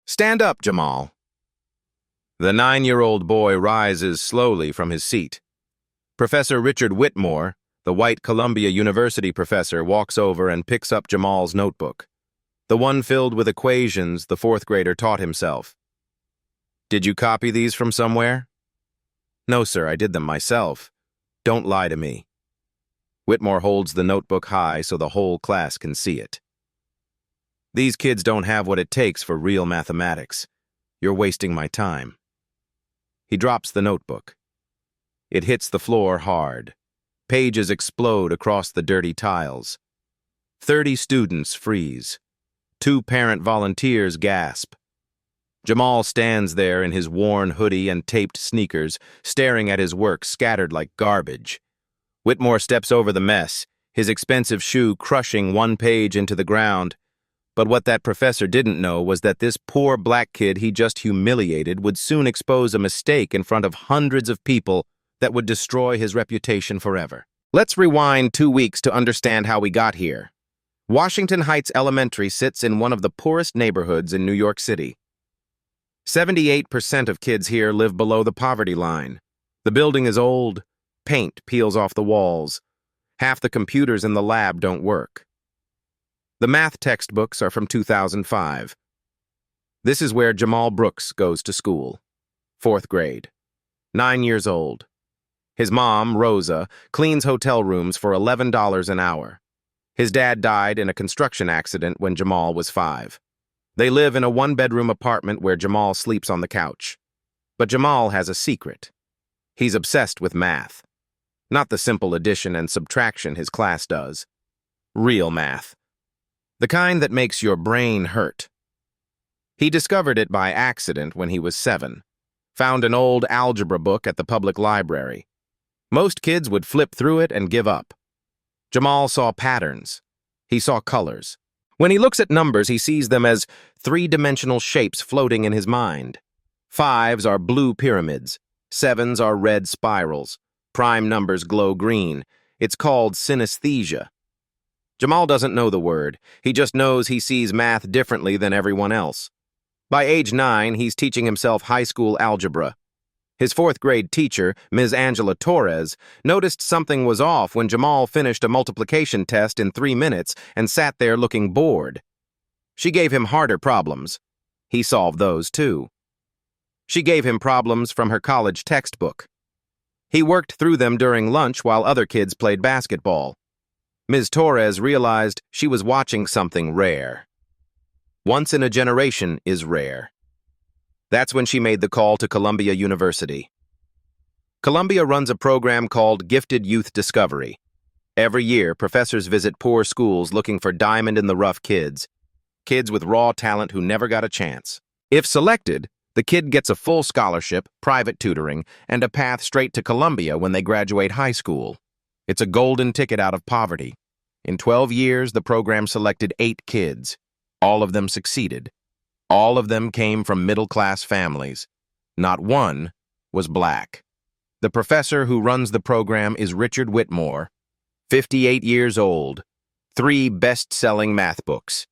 Stand up, Jamal. The 9-year-old boy rises slowly from his seat. Professor Richard Whitmore, the white Columbia University professor, walks over and picks up Jamal's notebook, the one filled with equations the fourth grader taught himself. Did you copy these from somewhere? No, sir, I did them myself. Don't lie to me. Whitmore holds the notebook high so the whole class can see it. These kids don't have what it takes for real mathematics. You're wasting my time. He drops the notebook. It hits the floor hard. Pages explode across the dirty tiles. 30 students freeze. 2 parent volunteers gasp. Jamal stands there in his worn hoodie and taped sneakers, staring at his work scattered like garbage. Whitmore steps over the mess, his expensive shoe crushing one page into the ground. But what that professor didn't know was that this poor black kid he just humiliated would soon expose a mistake in front of hundreds of people that would destroy his reputation forever. Let's rewind 2 weeks to understand how we got here. Washington Heights Elementary sits in one of the poorest neighborhoods in New York City. 78% of kids here live below the poverty line. The building is old. Paint peels off the walls. Half the computers in the lab don't work. The math textbooks are from 2005. This is where Jamal Brooks goes to school. 4th grade. 9 years old. His mom, Rosa, cleans hotel rooms for $11 an hour. His dad died in a construction accident when Jamal was 5. They live in a 1-bedroom apartment where Jamal sleeps on the couch. But Jamal has a secret. He's obsessed with math. Not the simple addition and subtraction his class does. Real math. The kind that makes your brain hurt. He discovered it by accident when he was 7. Found an old algebra book at the public library. Most kids would flip through it and give up. Jamal saw patterns. He saw colors. When he looks at numbers, he sees them as 3-dimensional shapes floating in his mind. 5s are blue pyramids. 7s are red spirals. Prime numbers glow green. It's called synesthesia. Jamal doesn't know the word. He just knows he sees math differently than everyone else. By age 9, he's teaching himself high school algebra. His 4th grade teacher, Ms. Angela Torres, noticed something was off when Jamal finished a multiplication test in 3 minutes and sat there looking bored. She gave him harder problems. He solved those too. She gave him problems from her college textbook. He worked through them during lunch while other kids played basketball. Ms. Torres realized she was watching something rare. Once in a generation is rare. That's when she made the call to Columbia University. Columbia runs a program called Gifted Youth Discovery. Every year, professors visit poor schools looking for diamond-in-the-rough kids with raw talent who never got a chance. If selected, the kid gets a full scholarship, private tutoring, and a path straight to Columbia when they graduate high school. It's a golden ticket out of poverty. In 12 years, the program selected 8 kids. All of them succeeded. All of them came from middle-class families. Not one was black. The professor who runs the program is Richard Whitmore, 58 years old, 3 best-selling math books,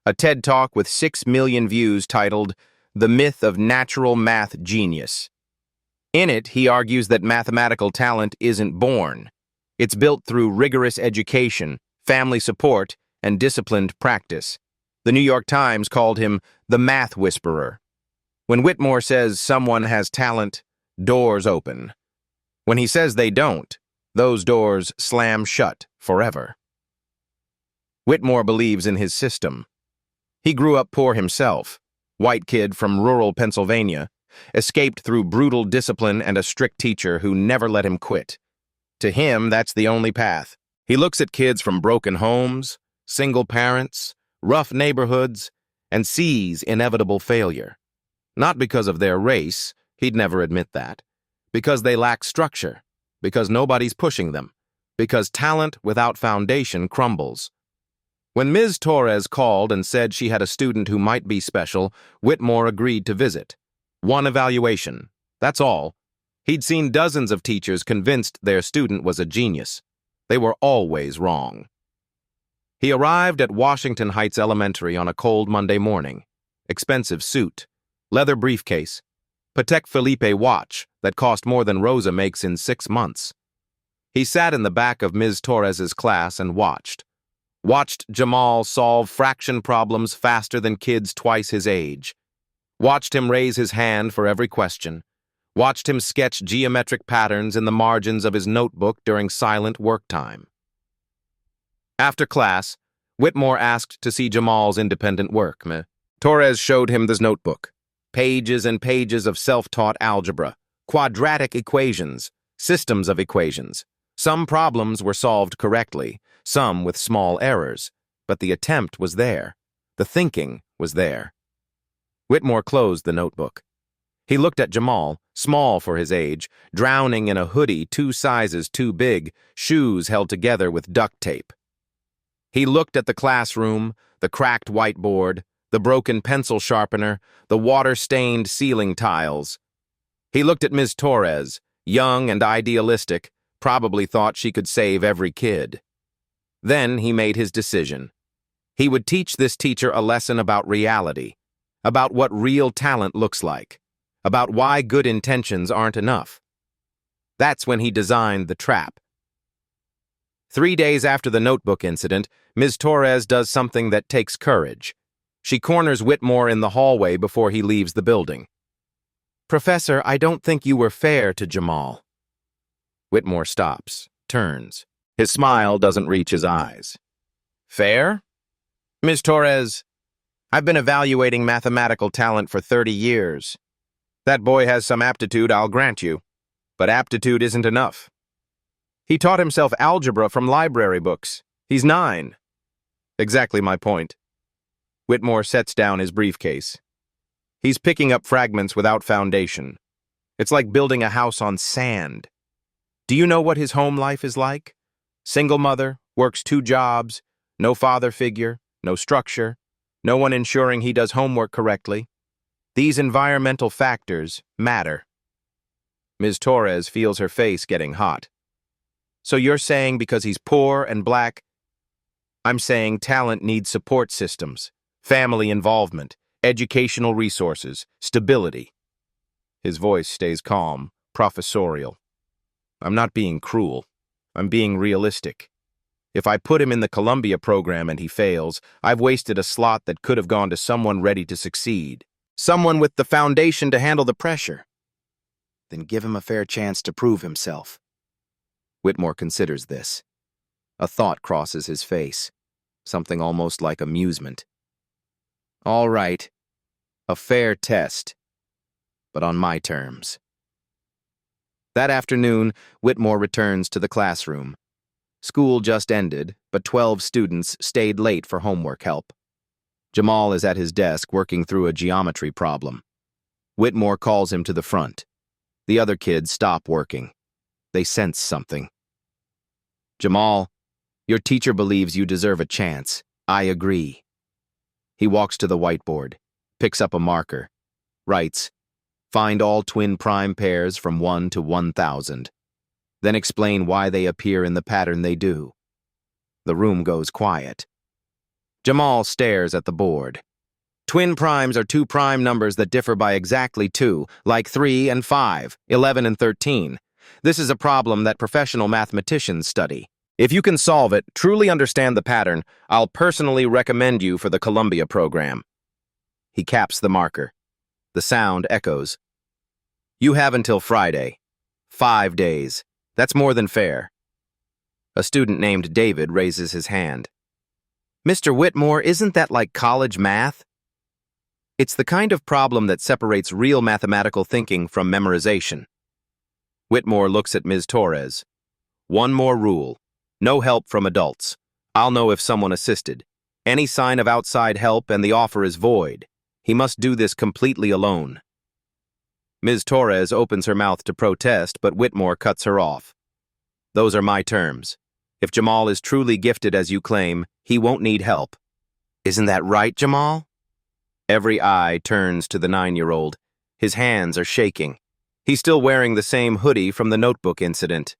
a TED Talk with 6 million views titled The Myth of Natural Math Genius. In it, he argues that mathematical talent isn't born. It's built through rigorous education, family support, and disciplined practice. The New York Times called him the math whisperer. When Whitmore says someone has talent, doors open. When he says they don't, those doors slam shut forever. Whitmore believes in his system. He grew up poor himself, white kid from rural Pennsylvania, escaped through brutal discipline and a strict teacher who never let him quit. To him, that's the only path. He looks at kids from broken homes, single parents, rough neighborhoods, and sees inevitable failure. Not because of their race, he'd never admit that. Because they lack structure. Because nobody's pushing them. Because talent without foundation crumbles. When Ms. Torres called and said she had a student who might be special, Whitmore agreed to visit. 1 evaluation. That's all. He'd seen dozens of teachers convinced their student was a genius. They were always wrong. He arrived at Washington Heights Elementary on a cold Monday morning. expensive suit, leather briefcase, Patek Philippe watch that cost more than Rosa makes in 6 months. He sat in the back of Ms. Torres's class and watched Jamal solve fraction problems faster than kids twice his age, watched him raise his hand for every question, watched him sketch geometric patterns in the margins of his notebook during silent work time. After class, Whitmore asked to see Jamal's independent work. Torres showed him this notebook. Pages and pages of self-taught algebra, quadratic equations, systems of equations. Some problems were solved correctly, some with small errors, but the attempt was there. The thinking was there. Whitmore closed the notebook. He looked at Jamal, small for his age, drowning in a hoodie 2 sizes too big, shoes held together with duct tape. He looked at the classroom, the cracked whiteboard, the broken pencil sharpener, the water-stained ceiling tiles. He looked at Ms. Torres, young and idealistic, probably thought she could save every kid. Then he made his decision. He would teach this teacher a lesson about reality, about what real talent looks like, about why good intentions aren't enough. That's when he designed the trap. 3 days after the notebook incident, Ms. Torres does something that takes courage. She corners Whitmore in the hallway before he leaves the building. "Professor, I don't think you were fair to Jamal." Whitmore stops, turns. His smile doesn't reach his eyes. "Fair? Ms. Torres, I've been evaluating mathematical talent for 30 years. That boy has some aptitude, I'll grant you, but aptitude isn't enough. He taught himself algebra from library books. He's 9. Exactly my point." Whitmore sets down his briefcase. He's picking up fragments without foundation. It's like building a house on sand. Do you know what his home life is like? Single mother, works 2 jobs, no father figure, no structure, no one ensuring he does homework correctly. These environmental factors matter. Ms. Torres feels her face getting hot. "So you're saying because he's poor and black?" "I'm saying talent needs support systems, family involvement, educational resources, stability." His voice stays calm, professorial. "I'm not being cruel. I'm being realistic. If I put him in the Columbia program and he fails, I've wasted a slot that could have gone to someone ready to succeed. Someone with the foundation to handle the pressure." "Then give him a fair chance to prove himself." Whitmore considers this. A thought crosses his face, something almost like amusement. "All right, a fair test, but on my terms." That afternoon, Whitmore returns to the classroom. School just ended, but 12 students stayed late for homework help. Jamal is at his desk working through a geometry problem. Whitmore calls him to the front. The other kids stop working. They sense something. "Jamal, your teacher believes you deserve a chance. I agree." He walks to the whiteboard, picks up a marker, writes, "Find all twin prime pairs from 1 to 1,000. Then explain why they appear in the pattern they do." The room goes quiet. Jamal stares at the board. Twin primes are 2 prime numbers that differ by exactly 2, like 3 and 5, 11 and 13. This is a problem that professional mathematicians study. If you can solve it, truly understand the pattern, I'll personally recommend you for the Columbia program. He caps the marker. The sound echoes. "You have until Friday. 5 days. That's more than fair." A student named David raises his hand. "Mr. Whitmore, isn't that like college math?" It's the kind of problem that separates real mathematical thinking from memorization. Whitmore looks at Ms. Torres. "One more rule. No help from adults. I'll know if someone assisted. Any sign of outside help and the offer is void. He must do this completely alone." Ms. Torres opens her mouth to protest, but Whitmore cuts her off. "Those are my terms. If Jamal is truly gifted as you claim, he won't need help." "Isn't that right, Jamal?" Every eye turns to the 9-year-old. His hands are shaking. He's still wearing the same hoodie from the notebook incident.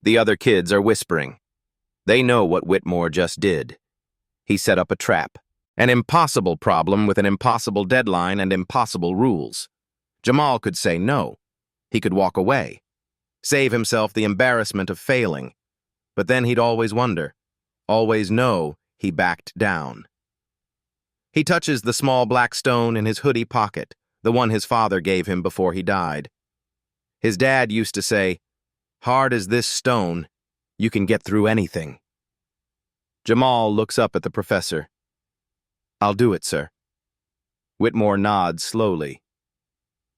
The other kids are whispering. They know what Whitmore just did. He set up a trap. An impossible problem with an impossible deadline and impossible rules. Jamal could say no. He could walk away, save himself the embarrassment of failing. But then he'd always wonder, always know he backed down. He touches the small black stone in his hoodie pocket, the one his father gave him before he died. His dad used to say, "Hard as this stone, you can get through anything." Jamal looks up at the professor. "I'll do it, sir." Whitmore nods slowly.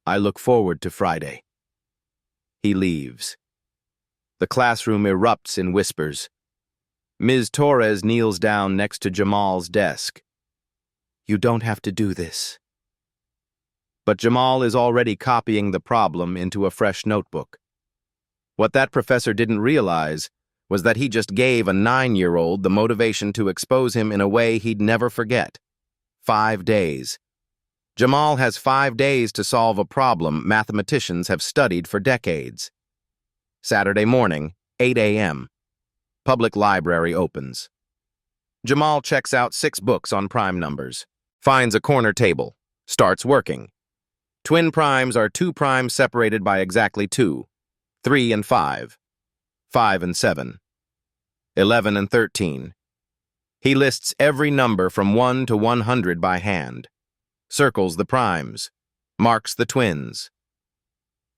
"I look forward to Friday." He leaves. The classroom erupts in whispers. Ms. Torres kneels down next to Jamal's desk. "You don't have to do this." But Jamal is already copying the problem into a fresh notebook. What that professor didn't realize was that he just gave a 9-year-old the motivation to expose him in a way he'd never forget. 5 days. Jamal has 5 days to solve a problem mathematicians have studied for decades. Saturday morning, 8 a.m. Public library opens. Jamal checks out 6 books on prime numbers, finds a corner table, starts working. Twin primes are 2 primes separated by exactly 2, 3 and 5, 5 and 7, 11 and 13. He lists every number from 1 to 100 by hand, circles the primes, marks the twins.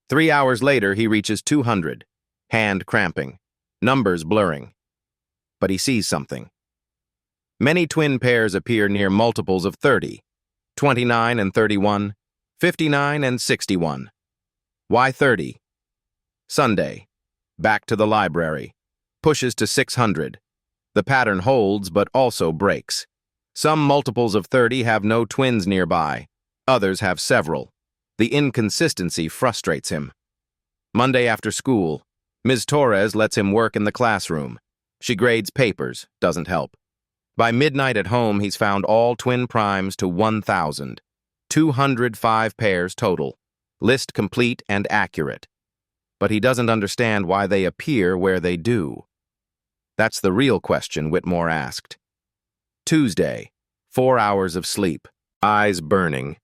3 hours later, he reaches 200, hand cramping, numbers blurring. But he sees something. Many twin pairs appear near multiples of 30, 29 and 31, 59 and 61. Why 30? Sunday. Back to the library. Pushes to 600. The pattern holds but also breaks. Some multiples of 30 have no twins nearby. Others have several. The inconsistency frustrates him. Monday after school, Ms. Torres lets him work in the classroom. She grades papers, doesn't help. By midnight at home, he's found all twin primes to 1,000. 205 pairs total. List complete and accurate. But he doesn't understand why they appear where they do. That's the real question Whitmore asked. Tuesday, 4 hours of sleep, eyes burning.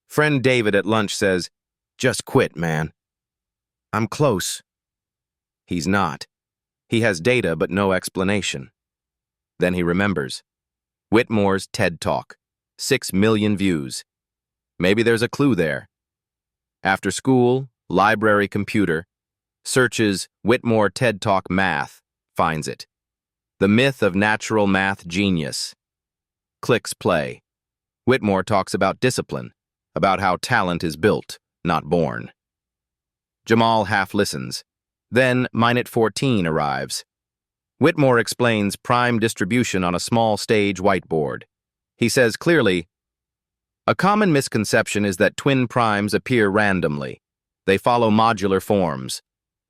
Friend David at lunch says, "Just quit, man." I'm close. He's not. He has data but no explanation. Then he remembers. Whitmore's TED Talk. 6 million views. Maybe there's a clue there. After school, library computer, searches Whitmore TED Talk math, finds it. The myth of natural math genius. Clicks play. Whitmore talks about discipline, about how talent is built, not born. Jamal half listens. Then Minute 14 arrives. Whitmore explains prime distribution on a small stage whiteboard. He says clearly, "A common misconception is that twin primes appear randomly. They follow modular forms.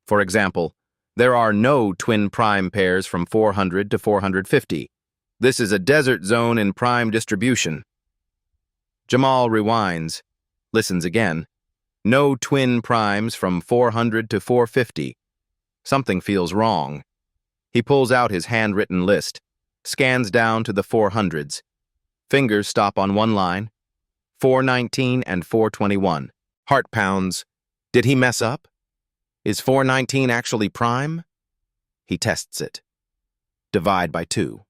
For example, there are no twin prime pairs from 400 to 450. This is a desert zone in prime distribution." Jamal rewinds, listens again. No twin primes from 400 to 450. Something feels wrong. He pulls out his handwritten list, scans down to the 400s. Fingers stop on one line, 419 and 421. Heart pounds. Did he mess up? Is 419 actually prime? He tests it. Divide by 2.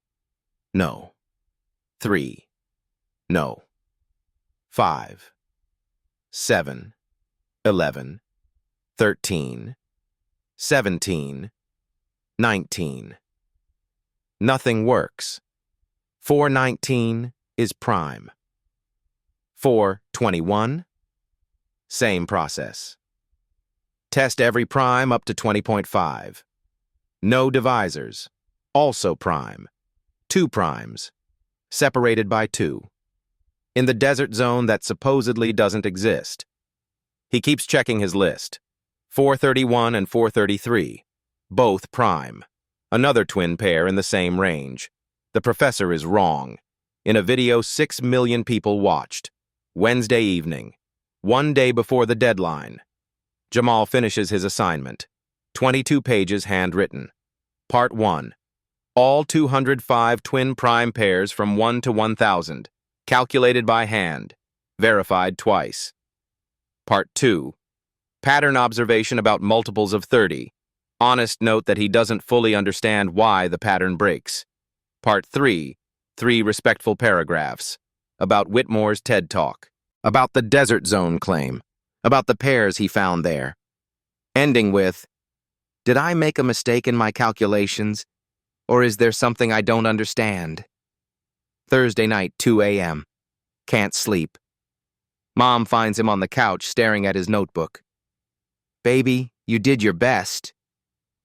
No. 3. No. 5. 7. 11. 13. 17. 19. Nothing works. 419 is prime. 421? Same process. Test every prime up to 20.5. No divisors. Also prime. 2 primes. Separated by 2. In the desert zone that supposedly doesn't exist. He keeps checking his list. 431 and 433. Both prime. Another twin pair in the same range. The professor is wrong. In a video 6 million people watched. Wednesday evening. 1 day before the deadline. Jamal finishes his assignment. 22 pages handwritten. Part 1. All 205 twin prime pairs from 1 to 1,000. Calculated by hand. Verified twice. Part 2. Pattern observation about multiples of 30. Honest note that he doesn't fully understand why the pattern breaks. Part 3. 3 respectful paragraphs. About Whitmore's TED Talk. About the desert zone claim. About the pairs he found there. Ending with, "Did I make a mistake in my calculations? Or is there something I don't understand?" Thursday night, 2 a.m. Can't sleep. Mom finds him on the couch staring at his notebook. "Baby, you did your best.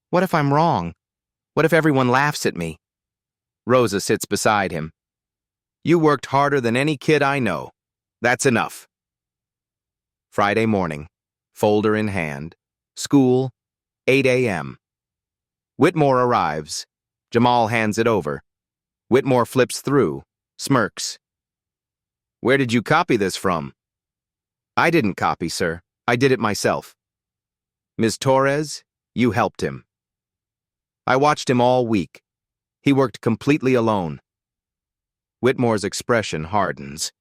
What if I'm wrong? What if everyone laughs at me?" Rosa sits beside him. "You worked harder than any kid I know. That's enough." Friday morning, folder in hand. School, 8 a.m. Whitmore arrives. Jamal hands it over. Whitmore flips through, smirks. "Where did you copy this from?" "I didn't copy, sir. I did it myself." "Ms. Torres, you helped him." "I watched him all week. He worked completely alone." Whitmore's expression hardens.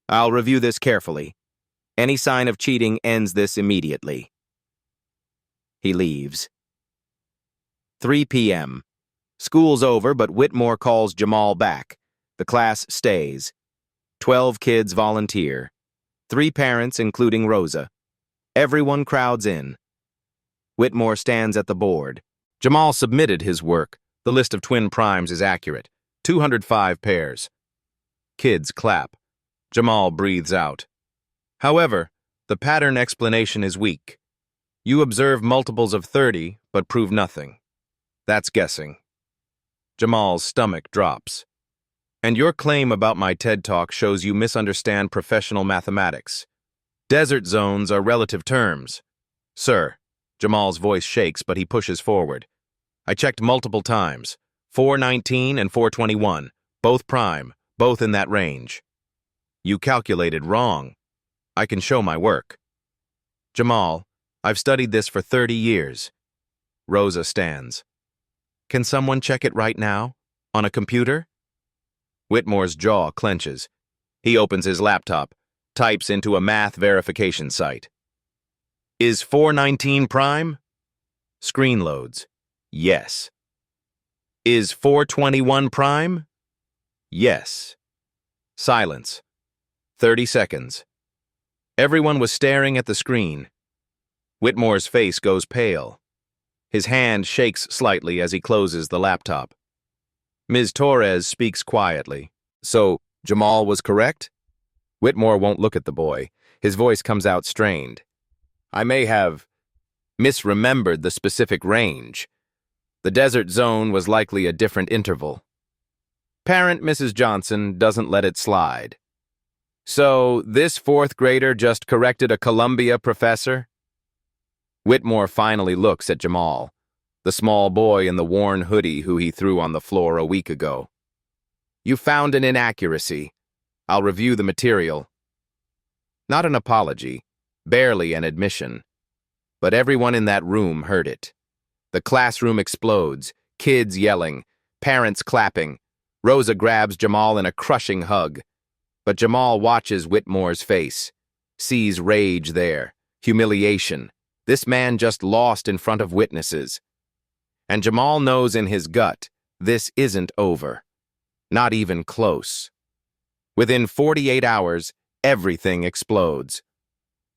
"I'll review this carefully. Any sign of cheating ends this immediately." He leaves. 3 p.m. School's over, but Whitmore calls Jamal back. The class stays. 12 kids volunteer. 3 parents, including Rosa. Everyone crowds in. Whitmore stands at the board. Jamal submitted his work. The list of twin primes is accurate. 205 pairs. Kids clap. Jamal breathes out. However, the pattern explanation is weak. You observe multiples of 30, but prove nothing. That's guessing. Jamal's stomach drops. And your claim about my TED Talk shows you misunderstand professional mathematics. Desert zones are relative terms. Sir, Jamal's voice shakes, but he pushes forward. I checked multiple times. 419 and 421, both prime, both in that range. You calculated wrong. I can show my work. Jamal, I've studied this for 30 years. Rosa stands. Can someone check it right now? On a computer? Whitmore's jaw clenches. He opens his laptop, types into a math verification site. Is 419 prime? Screen loads. Yes. Is 421 prime? Yes. Silence. 30 seconds. Everyone was staring at the screen. Whitmore's face goes pale. His hand shakes slightly as he closes the laptop. Ms. Torres speaks quietly. So, Jamal was correct? Whitmore won't look at the boy. His voice comes out strained. I may have misremembered the specific range. The desert zone was likely a different interval. Parent Mrs. Johnson doesn't let it slide. So, this 4th grader just corrected a Columbia professor? Whitmore finally looks at Jamal, the small boy in the worn hoodie who he threw on the floor a week ago. You found an inaccuracy. I'll review the material. Not an apology, barely an admission. But everyone in that room heard it. The classroom explodes, kids yelling, parents clapping. Rosa grabs Jamal in a crushing hug. But Jamal watches Whitmore's face, sees rage there, humiliation. This man just lost in front of witnesses. And Jamal knows in his gut, this isn't over. Not even close. Within 48 hours, everything explodes.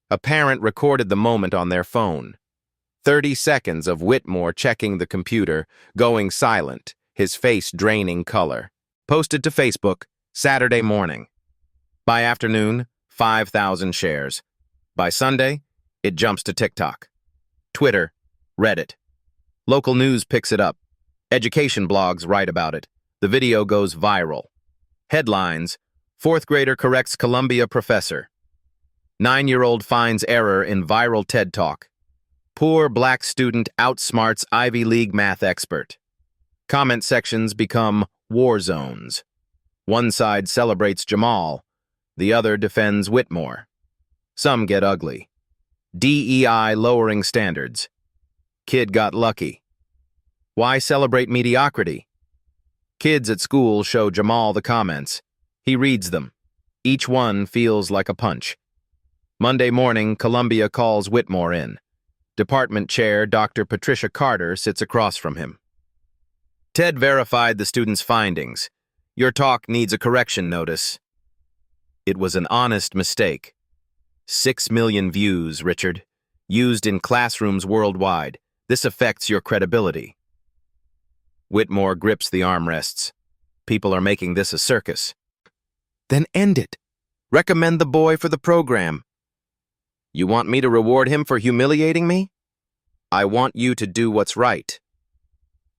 A parent recorded the moment on their phone. 30 seconds of Whitmore checking the computer, going silent, his face draining color. Posted to Facebook, Saturday morning. By afternoon, 5,000 shares. By Sunday, it jumps to TikTok. Twitter, Reddit. Local news picks it up. Education blogs write about it. The video goes viral. Headlines, 4th grader corrects Columbia professor. 9-year-old finds error in viral TED Talk. Poor black student outsmarts Ivy League math expert. Comment sections become war zones. One side celebrates Jamal. The other defends Whitmore. Some get ugly. DEI lowering standards. Kid got lucky. Why celebrate mediocrity? Kids at school show Jamal the comments. He reads them. Each one feels like a punch. Monday morning, Columbia calls Whitmore in. Department Chair Dr. Patricia Carter sits across from him. Ted verified the student's findings. Your talk needs a correction notice. It was an honest mistake. 6 million views, Richard. Used in classrooms worldwide. This affects your credibility. Whitmore grips the armrests. People are making this a circus. Then end it. Recommend the boy for the program. You want me to reward him for humiliating me? I want you to do what's right.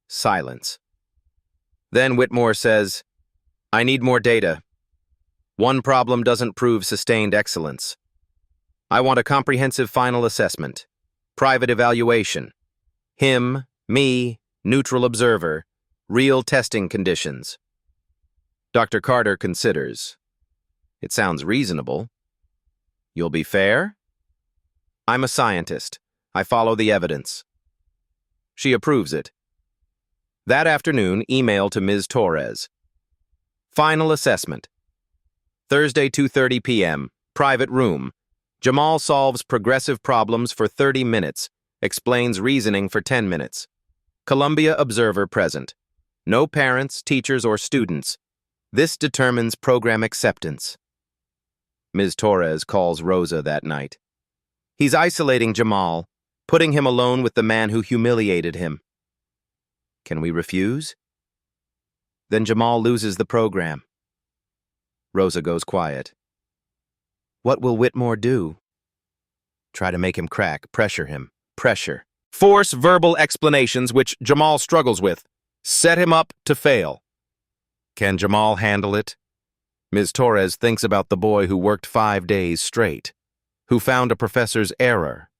Silence. Then Whitmore says, I need more data. One problem doesn't prove sustained excellence. I want a comprehensive final assessment. Private evaluation. Him, me, neutral observer, real testing conditions. Dr. Carter considers. It sounds reasonable. You'll be fair? I'm a scientist. I follow the evidence. She approves it. That afternoon, email to Ms. Torres. Final assessment. Thursday, 2:30 p.m., private room. Jamal solves progressive problems for 30 minutes, explains reasoning for 10 minutes. Columbia observer present. No parents, teachers, or students. This determines program acceptance. Ms. Torres calls Rosa that night. He's isolating Jamal, putting him alone with the man who humiliated him. Can we refuse? Then Jamal loses the program. Rosa goes quiet. What will Whitmore do? Try to make him crack, pressure him, pressure. Force verbal explanations which Jamal struggles with. Set him up to fail. Can Jamal handle it? Ms. Torres thinks about the boy who worked 5 days straight, who found a professor's error,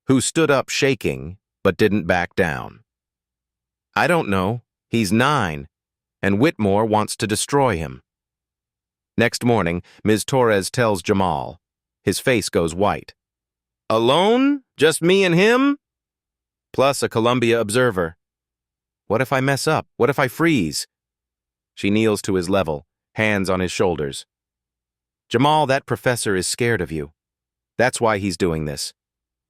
who stood up shaking but didn't back down. I don't know. He's 9, and Whitmore wants to destroy him. Next morning, Ms. Torres tells Jamal. His face goes white. Alone? Just me and him? Plus a Columbia observer. What if I mess up? What if I freeze? She kneels to his level, hands on his shoulders. Jamal, that professor is scared of you. That's why he's doing this.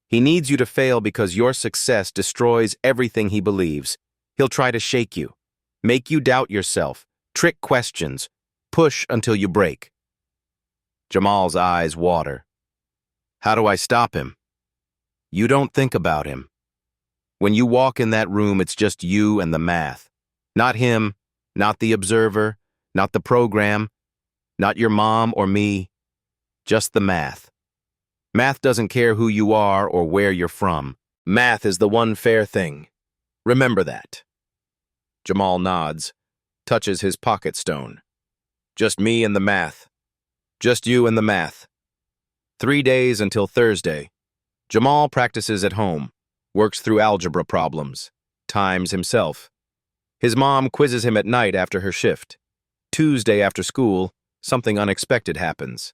He needs you to fail because your success destroys everything he believes. He'll try to shake you, make you doubt yourself, trick questions, push until you break. Jamal's eyes water. How do I stop him? You don't think about him. When you walk in that room, it's just you and the math. Not him, not the observer, not the program, not your mom or me, just the math. Math doesn't care who you are or where you're from. Math is the one fair thing. Remember that. Jamal nods, touches his pocket stone. Just me and the math. Just you and the math. 3 days until Thursday. Jamal practices at home, works through algebra problems, times himself. His mom quizzes him at night after her shift. Tuesday after school, something unexpected happens.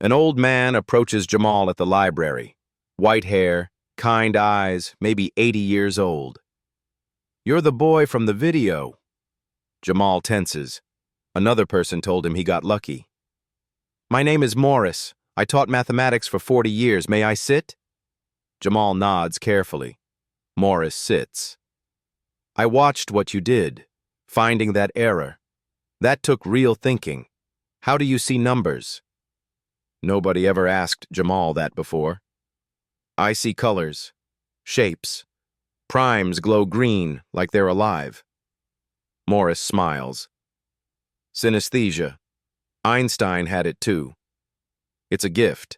An old man approaches Jamal at the library. White hair, kind eyes, maybe 80 years old. You're the boy from the video. Jamal tenses. Another person told him he got lucky. My name is Morris. I taught mathematics for 40 years. May I sit? Jamal nods carefully. Morris sits. I watched what you did, finding that error. That took real thinking. How do you see numbers? Nobody ever asked Jamal that before. I see colors, shapes. Primes glow green like they're alive. Morris smiles. Synesthesia. Einstein had it too. It's a gift,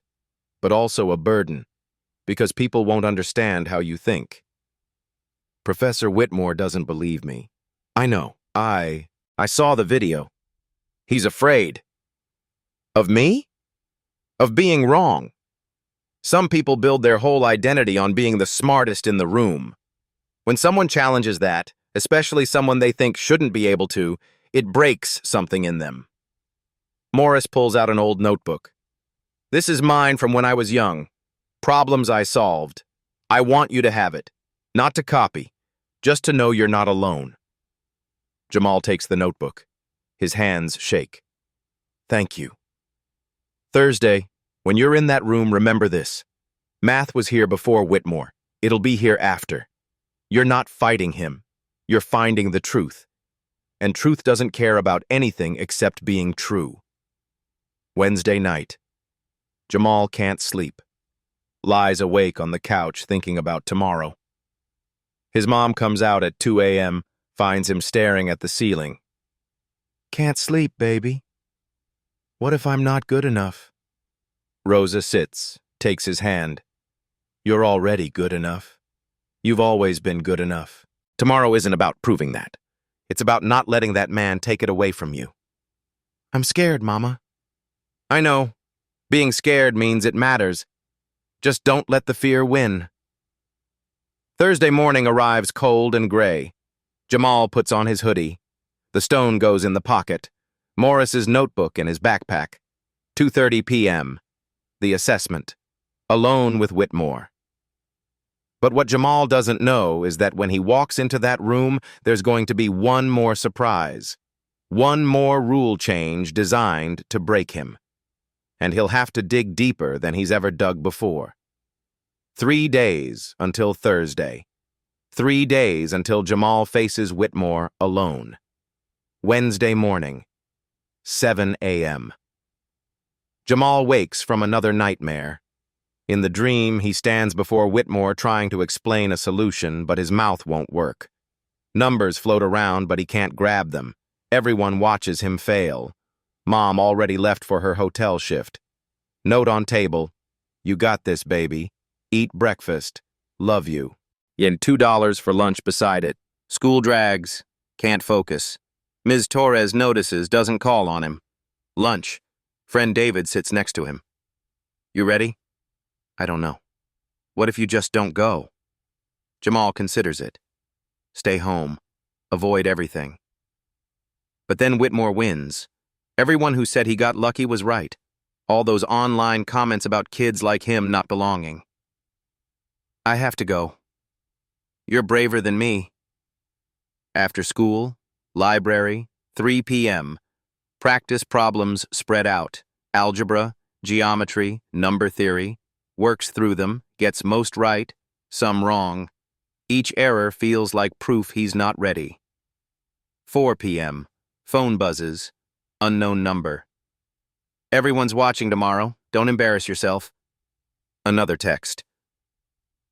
but also a burden, because people won't understand how you think. Professor Whitmore doesn't believe me. I know. I saw the video. He's afraid. Of me? Of being wrong. Some people build their whole identity on being the smartest in the room. When someone challenges that, especially someone they think shouldn't be able to, it breaks something in them. Morris pulls out an old notebook. This is mine from when I was young. Problems I solved. I want you to have it. Not to copy, just to know you're not alone. Jamal takes the notebook. His hands shake. Thank you. Thursday, when you're in that room, remember this. Math was here before Whitmore. It'll be here after. You're not fighting him. You're finding the truth. And truth doesn't care about anything except being true. Wednesday night. Jamal can't sleep. Lies awake on the couch thinking about tomorrow. His mom comes out at 2 a.m., finds him staring at the ceiling. Can't sleep, baby. What if I'm not good enough? Rosa sits, takes his hand. You're already good enough. You've always been good enough. Tomorrow isn't about proving that. It's about not letting that man take it away from you. I'm scared, Mama. I know. Being scared means it matters. Just don't let the fear win. Thursday morning arrives cold and gray. Jamal puts on his hoodie. The stone goes in the pocket. Morris's notebook in his backpack. 2:30 p.m. The assessment. Alone with Whitmore. But what Jamal doesn't know is that when he walks into that room, there's going to be one more surprise. One more rule change designed to break him. And he'll have to dig deeper than he's ever dug before. 3 days until Thursday. 3 days until Jamal faces Whitmore alone. Wednesday morning, 7 a.m. Jamal wakes from another nightmare. In the dream, he stands before Whitmore trying to explain a solution, but his mouth won't work. Numbers float around, but he can't grab them. Everyone watches him fail. Mom already left for her hotel shift. Note on table, you got this, baby. Eat breakfast. Love you. And $2 for lunch beside it. School drags. Can't focus. Ms. Torres notices, doesn't call on him. Lunch. Friend David sits next to him. You ready? I don't know. What if you just don't go? Jamal considers it. Stay home. Avoid everything. But then Whitmore wins. Everyone who said he got lucky was right. All those online comments about kids like him not belonging. I have to go. You're braver than me. After school, library, 3 p.m. Practice problems spread out. Algebra, geometry, number theory. Works through them, gets most right, some wrong. Each error feels like proof he's not ready. 4 p.m. Phone buzzes. Unknown number. Everyone's watching tomorrow. Don't embarrass yourself. Another text.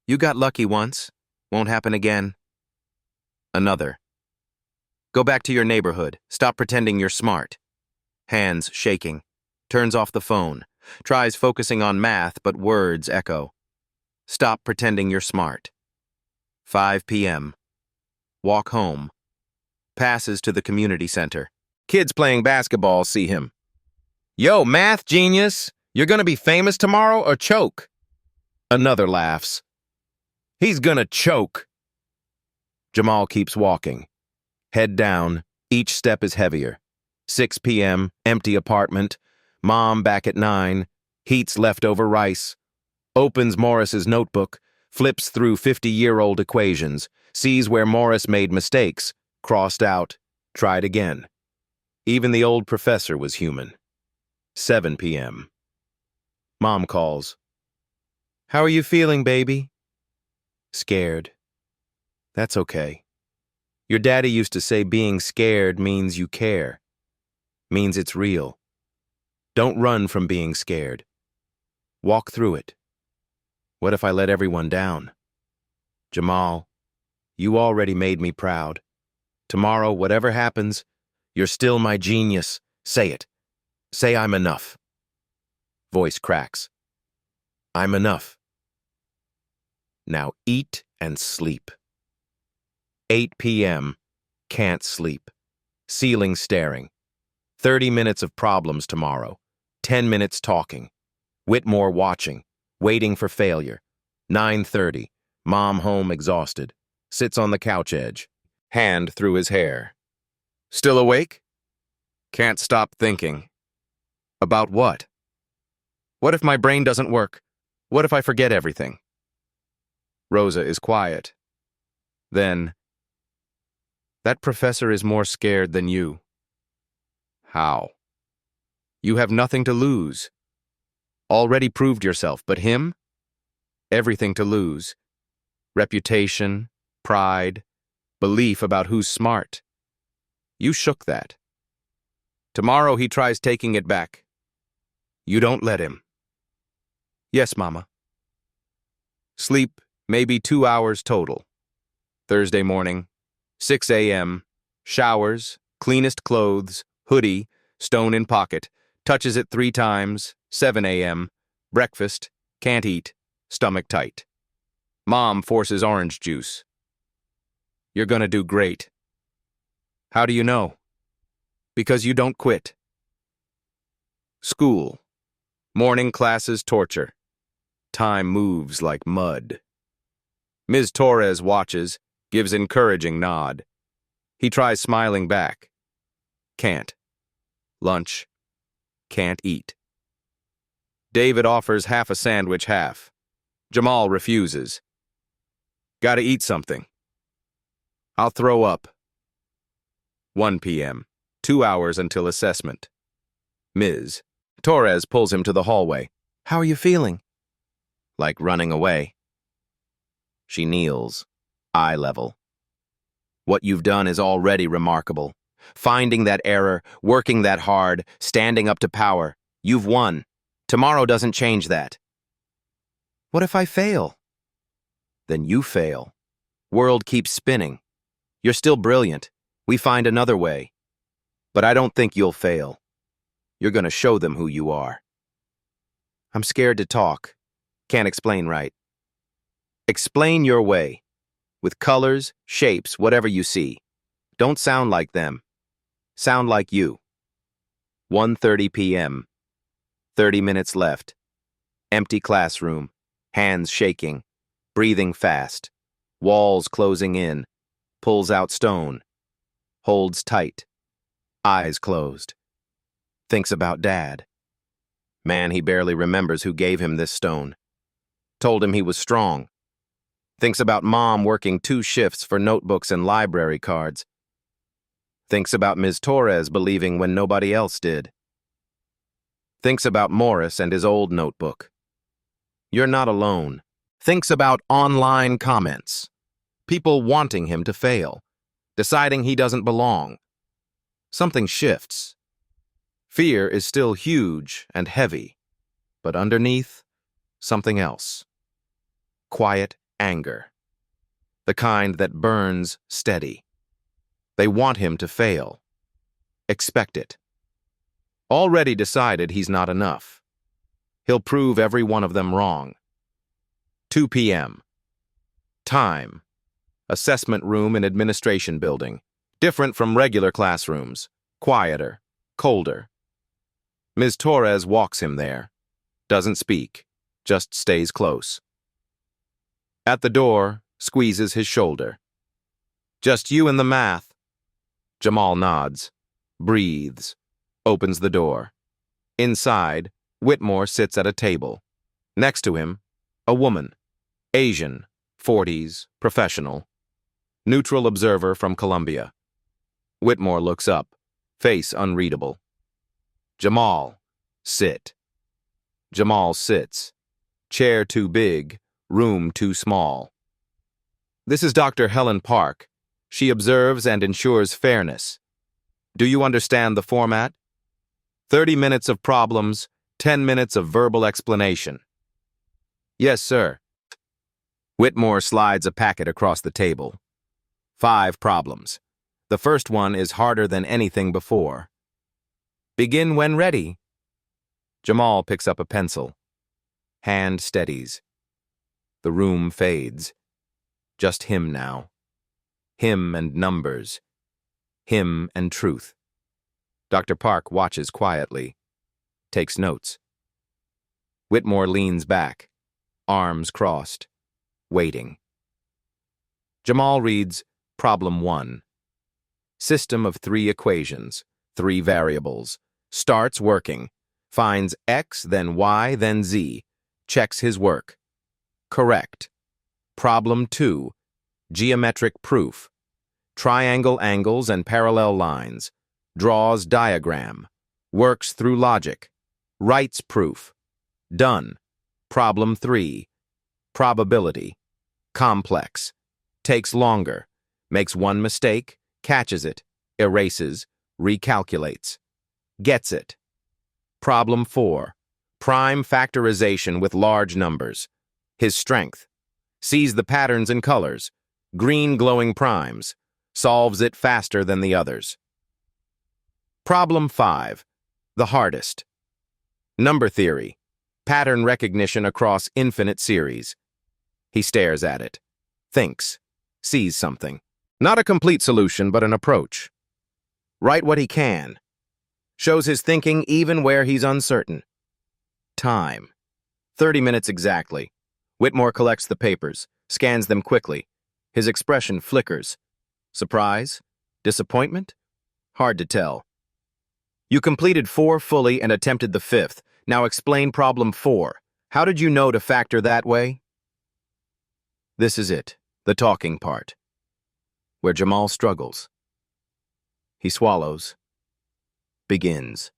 You got lucky once. Won't happen again. Another. Go back to your neighborhood. Stop pretending you're smart. Hands shaking. Turns off the phone. Tries focusing on math, but words echo. Stop pretending you're smart. 5 p.m. Walk home. Passes to the community center. Kids playing basketball see him. Yo, math genius, you're gonna be famous tomorrow or choke? Another laughs. He's gonna choke. Jamal keeps walking. Head down, each step is heavier. 6 p.m., empty apartment. Mom back at 9, heats leftover rice. Opens Morris's notebook, flips through 50-year-old equations, sees where Morris made mistakes, crossed out, tried again. Even the old professor was human. 7 p.m. Mom calls. How are you feeling, baby? Scared. That's okay. Your daddy used to say being scared means you care. Means it's real. Don't run from being scared. Walk through it. What if I let everyone down? Jamal, you already made me proud. Tomorrow, whatever happens, you're still my genius. Say it. Say I'm enough. Voice cracks. I'm enough. Now eat and sleep. 8 p.m. Can't sleep. Ceiling staring. 30 minutes of problems tomorrow. 10 minutes talking. Whitmore watching. Waiting for failure. 9:30. Mom home exhausted. Sits on the couch edge. Hand through his hair. Still awake? Can't stop thinking. About what? What if my brain doesn't work? What if I forget everything? Rosa is quiet. Then, That professor is more scared than you. How? You have nothing to lose. Already proved yourself, but him? Everything to lose. Reputation, pride, belief about who's smart. You shook that. Tomorrow he tries taking it back. You don't let him. Yes, Mama. Sleep, maybe 2 hours total. Thursday morning, 6 a.m., showers, cleanest clothes, hoodie, stone in pocket, touches it 3 times, 7 a.m., breakfast, can't eat, stomach tight. Mom forces orange juice. You're gonna do great. How do you know? Because you don't quit. School. Morning classes torture. Time moves like mud. Ms. Torres watches, gives encouraging nod. He tries smiling back. Can't. Lunch. Can't eat. David offers half a sandwich half. Jamal refuses. Gotta eat something. I'll throw up. 1 p.m. 2 hours until assessment. Ms. Torres pulls him to the hallway. How are you feeling? Like running away. She kneels, eye level. What you've done is already remarkable. Finding that error, working that hard, standing up to power. You've won. Tomorrow doesn't change that. What if I fail? Then you fail. World keeps spinning. You're still brilliant. We find another way. But I don't think you'll fail. You're gonna show them who you are. I'm scared to talk. Can't explain right. Explain your way. With colors, shapes, whatever you see. Don't sound like them. Sound like you. 1:30 p.m. 30 minutes left. Empty classroom. Hands shaking. Breathing fast. Walls closing in. Pulls out stone. Holds tight. Eyes closed. Thinks about Dad. Man, he barely remembers who gave him this stone. Told him he was strong. Thinks about Mom working 2 shifts for notebooks and library cards. Thinks about Ms. Torres believing when nobody else did. Thinks about Morris and his old notebook. You're not alone. Thinks about online comments. People wanting him to fail. Deciding he doesn't belong. Something shifts. Fear is still huge and heavy, but underneath, something else. Quiet anger. The kind that burns steady. They want him to fail. Expect it. Already decided he's not enough. He'll prove every one of them wrong. 2 p.m. Time. Assessment room in administration building. Different from regular classrooms. Quieter. Colder. Ms. Torres walks him there. Doesn't speak. Just stays close. At the door, squeezes his shoulder. Just you and the math. Jamal nods. Breathes. Opens the door. Inside, Whitmore sits at a table. Next to him, a woman. Asian, 40s, professional. Neutral observer from Colombia. Whitmore looks up, face unreadable. Jamal, sit. Jamal sits. Chair too big, room too small. This is Dr. Helen Park. She observes and ensures fairness. Do you understand the format? 30 minutes of problems, 10 minutes of verbal explanation. Yes, sir. Whitmore slides a packet across the table. 5 problems. The first one is harder than anything before. Begin when ready. Jamal picks up a pencil. Hand steadies. The room fades. Just him now. Him and numbers. Him and truth. Dr. Park watches quietly. Takes notes. Whitmore leans back. Arms crossed. Waiting. Jamal reads Problem 1. System of 3 equations, 3 variables. Starts working. Finds X, then Y, then Z. Checks his work. Correct. Problem 2. Geometric proof. triangle angles and parallel lines, draws diagram, works through logic, writes proof. Done. Problem 3. Probability. Complex. Takes longer. Makes one mistake, catches it, erases, recalculates. Gets it. Problem 4. Prime factorization with large numbers. His strength. Sees the patterns and colors. Green glowing primes. Solves it faster than the others. Problem 5. The hardest. Number theory. Pattern recognition across infinite series. He stares at it. Thinks. Sees something. Not a complete solution, but an approach. Write what he can. Shows his thinking even where he's uncertain. Time. 30 minutes exactly. Whitmore collects the papers, scans them quickly. His expression flickers. Surprise? Disappointment? Hard to tell. You completed 4 fully and attempted the 5th. Now explain problem 4. How did you know to factor that way? This is it, the talking part, where Jamal struggles. He swallows. Begins.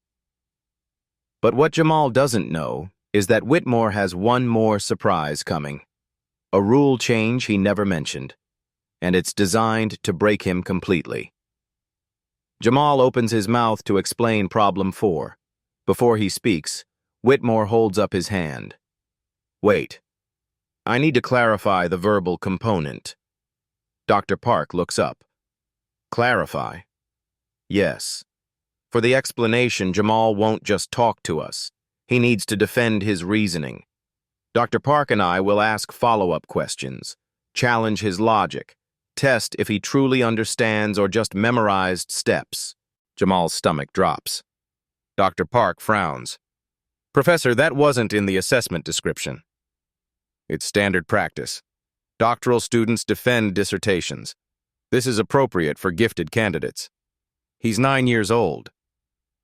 But what Jamal doesn't know is that Whitmore has one more surprise coming. A rule change he never mentioned, and it's designed to break him completely. Jamal opens his mouth to explain problem 4. Before he speaks, Whitmore holds up his hand. Wait. I need to clarify the verbal component. Dr. Park looks up. Clarify? Yes. For the explanation, Jamal won't just talk to us. He needs to defend his reasoning. Dr. Park and I will ask follow-up questions, challenge his logic, test if he truly understands or just memorized steps. Jamal's stomach drops. Dr. Park frowns. Professor, that wasn't in the assessment description. It's standard practice. Doctoral students defend dissertations. This is appropriate for gifted candidates. He's 9 years old,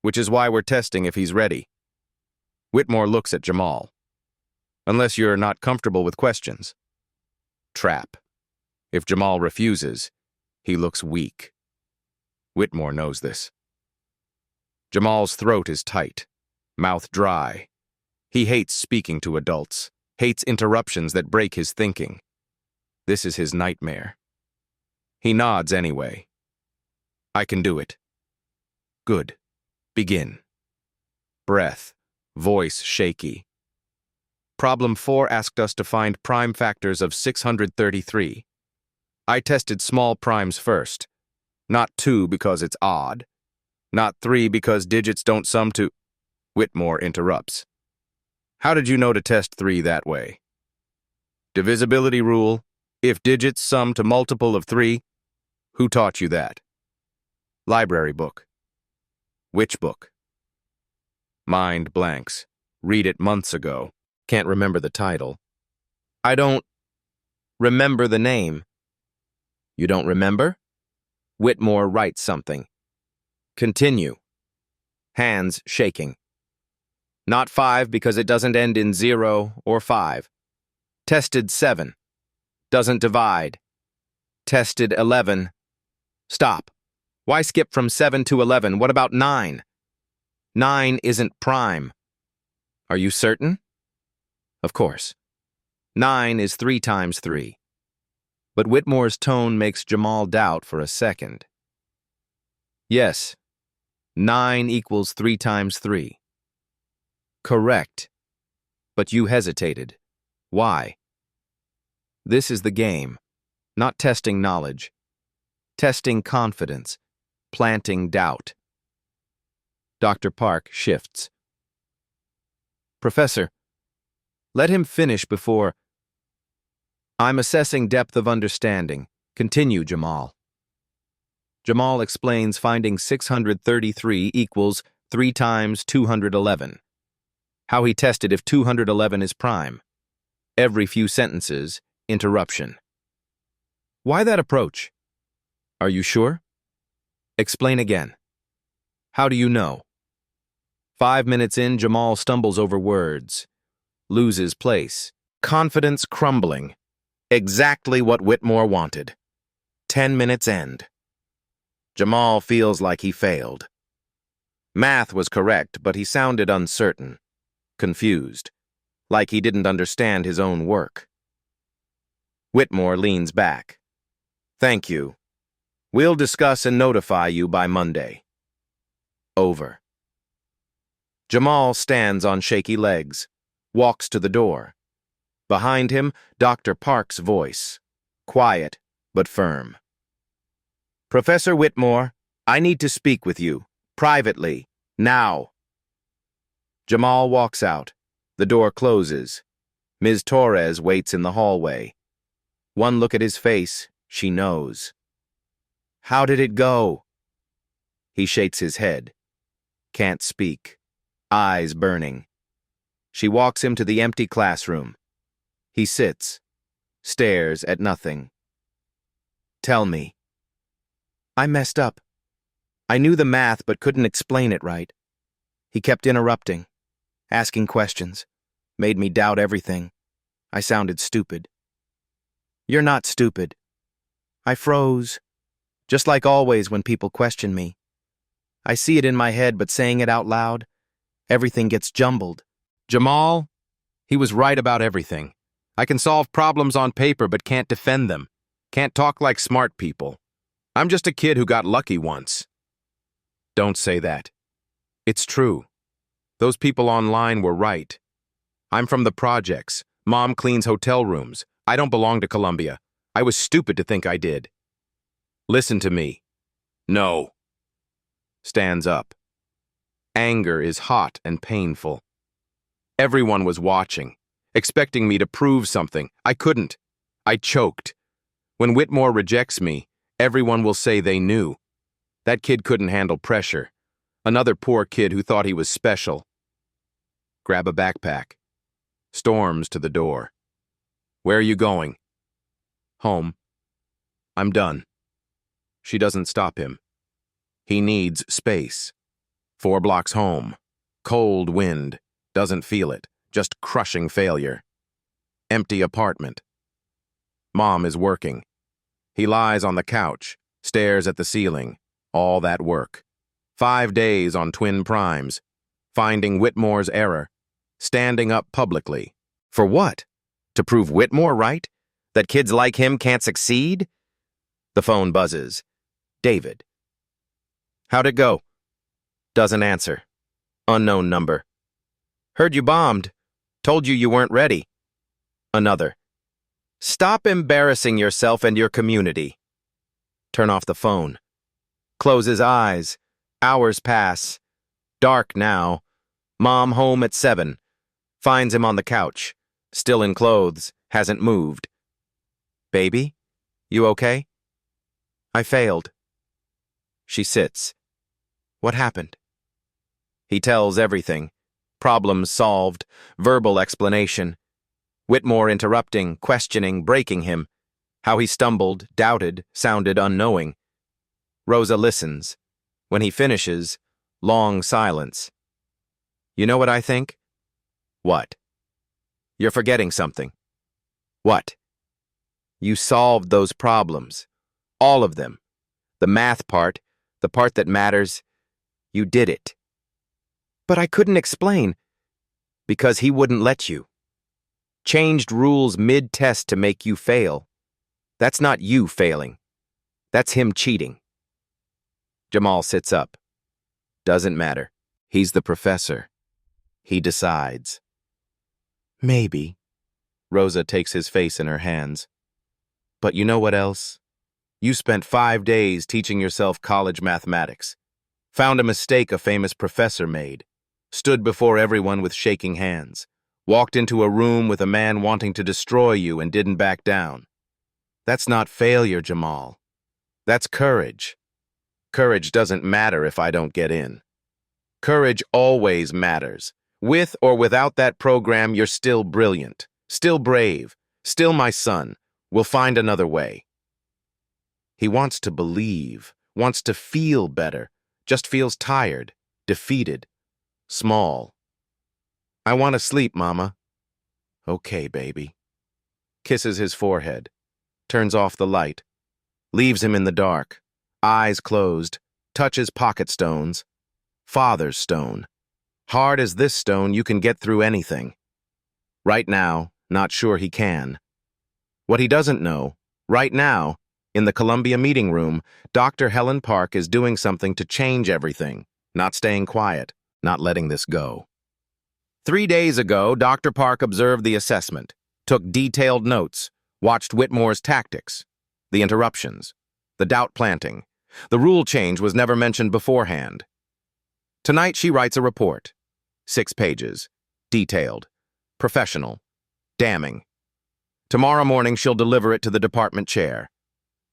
which is why we're testing if he's ready. Whitmore looks at Jamal. Unless you're not comfortable with questions. Trap. If Jamal refuses, he looks weak. Whitmore knows this. Jamal's throat is tight, mouth dry. He hates speaking to adults, hates interruptions that break his thinking. This is his nightmare. He nods anyway. I can do it. Good. Begin. Breath, voice shaky. Problem 4 asked us to find prime factors of 633. I tested small primes first. Not 2 because it's odd. Not 3 because digits don't sum to... Whitmore interrupts. How did you know to test 3 that way? Divisibility rule. If digits sum to multiple of 3, who taught you that? Library book. Which book? Mind blanks. Read it months ago. Can't remember the title. I don't remember the name. You don't remember? Whitmore writes something. Continue. Hands shaking. Not 5 because it doesn't end in 0 or 5. Tested 7. Doesn't divide. Tested 11. Stop. Why skip from 7 to 11? What about 9? 9 isn't prime. Are you certain? Of course. 9 is 3 times 3. But Whitmore's tone makes Jamal doubt for a second. Yes. 9 equals 3 times 3. Correct. But you hesitated. Why? This is the game. Not testing knowledge. Testing confidence. Planting doubt. Dr. Park shifts. Professor, let him finish before... I'm assessing depth of understanding. Continue, Jamal. Jamal explains finding 633 equals 3 times 211. How he tested if 211 is prime. Every few sentences, interruption. Why that approach? Are you sure? Explain again. How do you know? 5 minutes in, Jamal stumbles over words. Loses place. Confidence crumbling. Exactly what Whitmore wanted. 10 minutes end. Jamal feels like he failed. Math was correct, but he sounded uncertain, confused, like he didn't understand his own work. Whitmore leans back. Thank you. We'll discuss and notify you by Monday. Over. Jamal stands on shaky legs, walks to the door. Behind him, Dr. Park's voice, quiet but firm. Professor Whitmore, I need to speak with you, privately, now. Jamal walks out. The door closes. Ms. Torres waits in the hallway. One look at his face, she knows. How did it go? He shakes his head. Can't speak. Eyes burning. She walks him to the empty classroom. He sits, stares at nothing. Tell me. I messed up. I knew the math but couldn't explain it right. He kept interrupting, asking questions, made me doubt everything. I sounded stupid. You're not stupid. I froze, just like always when people question me. I see it in my head, but saying it out loud, everything gets jumbled. Jamal, he was right about everything. I can solve problems on paper but can't defend them. Can't talk like smart people. I'm just a kid who got lucky once. Don't say that. It's true. Those people online were right. I'm from the projects. Mom cleans hotel rooms. I don't belong to Columbia. I was stupid to think I did. Listen to me. No. Stands up. Anger is hot and painful. Everyone was watching, expecting me to prove something. I couldn't. I choked. When Whitmore rejects me, everyone will say they knew. That kid couldn't handle pressure. Another poor kid who thought he was special. Grab a backpack. Storms to the door. Where are you going? Home. I'm done. She doesn't stop him. He needs space. 4 blocks home. Cold wind. Doesn't feel it. Just crushing failure. Empty apartment. Mom is working. He lies on the couch, stares at the ceiling. All that work. 5 days on twin primes. Finding Whitmore's error. Standing up publicly. For what? To prove Whitmore right? That kids like him can't succeed? The phone buzzes. David. How'd it go? Doesn't answer. Unknown number. Heard you bombed. Told you weren't ready. Another. Stop embarrassing yourself and your community. Turn off the phone. Close his eyes. Hours pass. Dark now. Mom home at 7. Finds him on the couch. Still in clothes. Hasn't moved. Baby? You okay? I failed. She sits. What happened? He tells everything. Problems solved. Verbal explanation. Whitmore interrupting, questioning, breaking him. How he stumbled, doubted, sounded unknowing. Rosa listens. When he finishes, long silence. You know what I think? What? You're forgetting something. What? You solved those problems. All of them. The math part, the part that matters. You did it. But I couldn't explain. Because he wouldn't let you. Changed rules mid-test to make you fail. That's not you failing. That's him cheating. Jamal sits up. Doesn't matter. He's the professor. He decides. Maybe. Rosa takes his face in her hands. But you know what else? You spent 5 days teaching yourself college mathematics. Found a mistake a famous professor made. Stood before everyone with shaking hands. Walked into a room with a man wanting to destroy you and didn't back down. That's not failure, Jamal. That's courage. Courage doesn't matter if I don't get in. Courage always matters. With or without that program, you're still brilliant, still brave, still my son. We'll find another way. He wants to believe, wants to feel better, just feels tired, defeated, small. I want to sleep, Mama. Okay, baby. Kisses his forehead, turns off the light, leaves him in the dark, eyes closed, touches pocket stones. Father's stone. Hard as this stone, you can get through anything. Right now, not sure he can. What he doesn't know, right now, in the Columbia meeting room, Dr. Helen Park is doing something to change everything, not staying quiet, not letting this go. 3 days ago, Dr. Park observed the assessment, took detailed notes, watched Whitmore's tactics, the interruptions, the doubt planting. The rule change was never mentioned beforehand. Tonight she writes a report. 6 pages. Detailed. Professional. Damning. Tomorrow morning she'll deliver it to the department chair.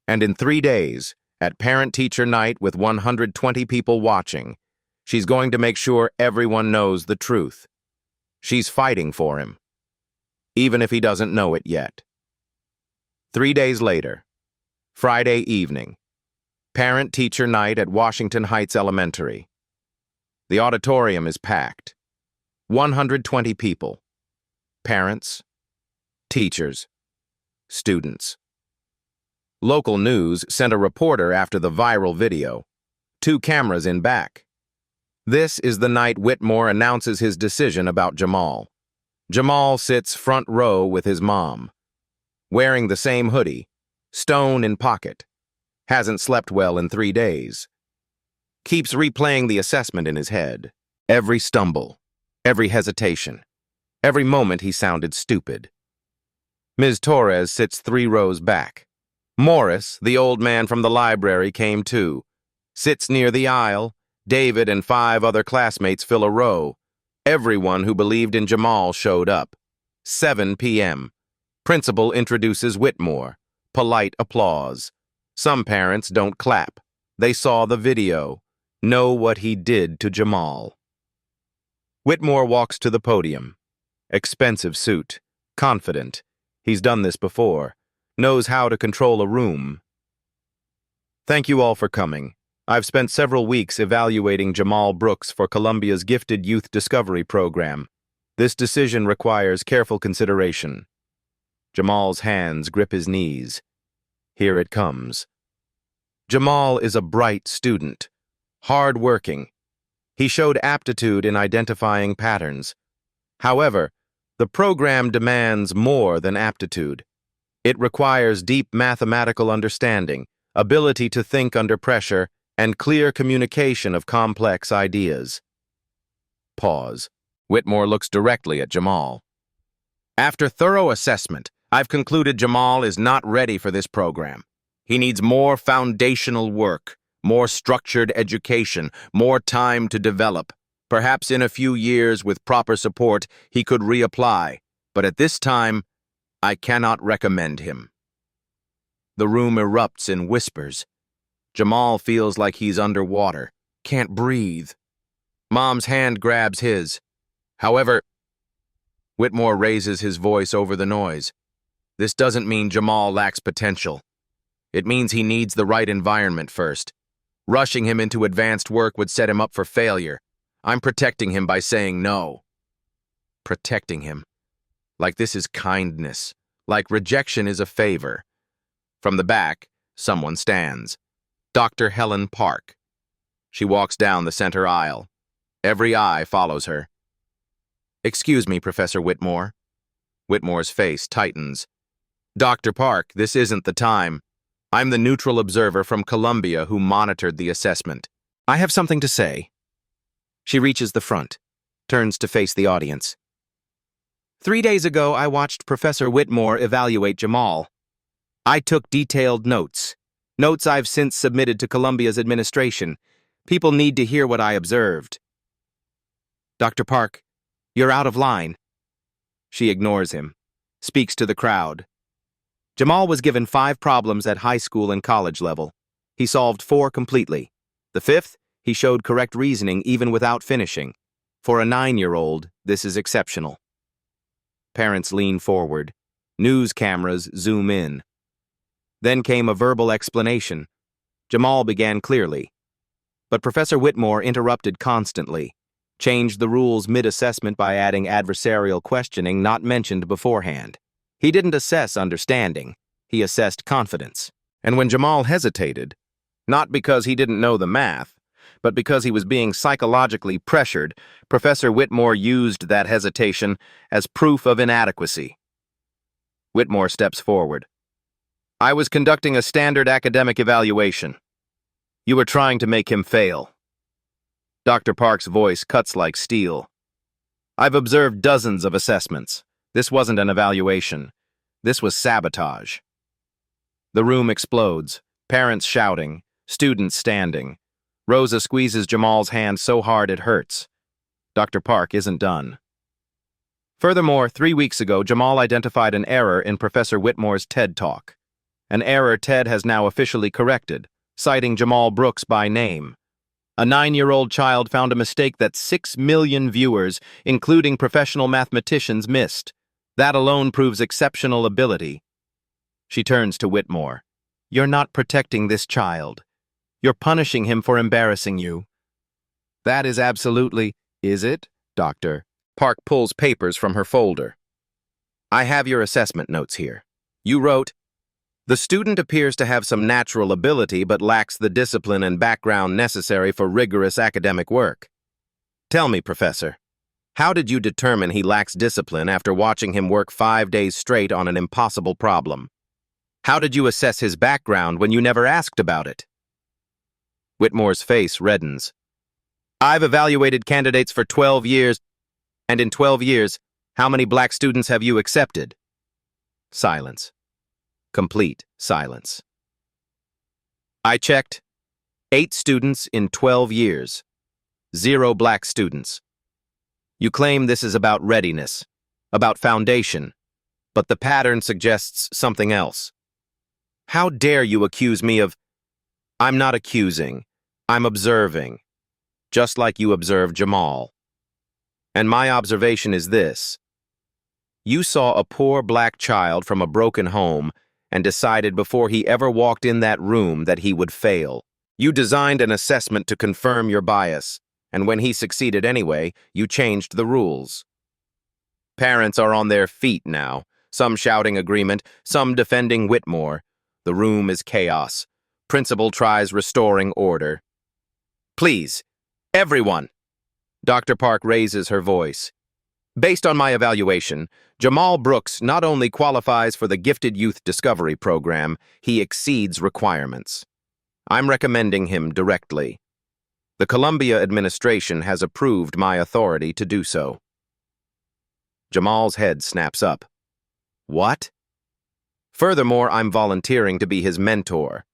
And in 3 days, at parent-teacher night with 120 people watching, she's going to make sure everyone knows the truth. She's fighting for him, even if he doesn't know it yet. 3 days later, Friday evening, parent-teacher night at Washington Heights Elementary. The auditorium is packed. 120 people. Parents, teachers, students. Local news sent a reporter after the viral video. 2 cameras in back. This is the night Whitmore announces his decision about Jamal. Jamal sits front row with his mom. Wearing the same hoodie, stone in pocket. Hasn't slept well in 3 days. Keeps replaying the assessment in his head. Every stumble, every hesitation, every moment he sounded stupid. Ms. Torres sits 3 rows back. Morris, the old man from the library, came too. Sits near the aisle. David and 5 other classmates fill a row. Everyone who believed in Jamal showed up. 7 p.m. Principal introduces Whitmore. Polite applause. Some parents don't clap. They saw the video. Know what he did to Jamal. Whitmore walks to the podium. Expensive suit. Confident. He's done this before. Knows how to control a room. Thank you all for coming. I've spent several weeks evaluating Jamal Brooks for Columbia's Gifted Youth Discovery Program. This decision requires careful consideration. Jamal's hands grip his knees. Here it comes. Jamal is a bright student, hard-working. He showed aptitude in identifying patterns. However, the program demands more than aptitude. It requires deep mathematical understanding, ability to think under pressure, and clear communication of complex ideas. Pause. Whitmore looks directly at Jamal. After thorough assessment, I've concluded Jamal is not ready for this program. He needs more foundational work, more structured education, more time to develop. Perhaps in a few years, with proper support, he could reapply. But at this time, I cannot recommend him. The room erupts in whispers. Jamal feels like he's underwater, can't breathe. Mom's hand grabs his. However, Whitmore raises his voice over the noise. This doesn't mean Jamal lacks potential. It means he needs the right environment first. Rushing him into advanced work would set him up for failure. I'm protecting him by saying no. Protecting him. Like this is kindness. Like rejection is a favor. From the back, someone stands. Dr. Helen Park. She walks down the center aisle. Every eye follows her. Excuse me, Professor Whitmore. Whitmore's face tightens. Dr. Park, this isn't the time. I'm the neutral observer from Columbia who monitored the assessment. I have something to say. She reaches the front, turns to face the audience. 3 days ago, I watched Professor Whitmore evaluate Jamal. I took detailed notes. Notes I've since submitted to Columbia's administration. People need to hear what I observed. Dr. Park, you're out of line. She ignores him, speaks to the crowd. Jamal was given 5 problems at high school and college level. He solved 4 completely. The 5th, he showed correct reasoning even without finishing. For a 9-year-old, this is exceptional. Parents lean forward. News cameras zoom in. Then came a verbal explanation. Jamal began clearly. But Professor Whitmore interrupted constantly, changed the rules mid-assessment by adding adversarial questioning not mentioned beforehand. He didn't assess understanding. He assessed confidence. And when Jamal hesitated, Not because he didn't know the math, but because he was being psychologically pressured. Professor Whitmore used that hesitation as proof of inadequacy. Whitmore steps forward. I was conducting a standard academic evaluation. You were trying to make him fail. Dr. Park's voice cuts like steel. I've observed dozens of assessments. This wasn't an evaluation. This was sabotage. The room explodes, parents shouting, students standing. Rosa squeezes Jamal's hand so hard it hurts. Dr. Park isn't done. Furthermore, 3 weeks ago, Jamal identified an error in Professor Whitmore's TED Talk. An error TED has now officially corrected, citing Jamal Brooks by name. A 9-year-old child found a mistake that 6 million viewers, including professional mathematicians, missed. That alone proves exceptional ability. She turns to Whitmore. You're not protecting this child. You're punishing him for embarrassing you. That is absolutely, is it, Doctor? Park pulls papers from her folder. I have your assessment notes here. You wrote, the student appears to have some natural ability but lacks the discipline and background necessary for rigorous academic work. Tell me, Professor, how did you determine he lacks discipline after watching him work 5 days straight on an impossible problem? How did you assess his background when you never asked about it? Whitmore's face reddens. I've evaluated candidates for 12 years, and in 12 years, how many black students have you accepted? Silence. Complete silence. I checked. 8 students in 12 years. 0 black students. You claim this is about readiness, about foundation, but the pattern suggests something else. How dare you accuse me of... I'm not accusing. I'm observing. Just like you observed Jamal. And my observation is this. You saw a poor black child from a broken home and decided before he ever walked in that room that he would fail. You designed an assessment to confirm your bias, and when he succeeded anyway, you changed the rules. Parents are on their feet now, some shouting agreement, some defending Whitmore. The room is chaos. Principal tries restoring order. Please, everyone! Dr. Park raises her voice. Based on my evaluation, Jamal Brooks not only qualifies for the Gifted Youth Discovery Program, he exceeds requirements. I'm recommending him directly. The Columbia administration has approved my authority to do so. Jamal's head snaps up. What? Furthermore, I'm volunteering to be his mentor.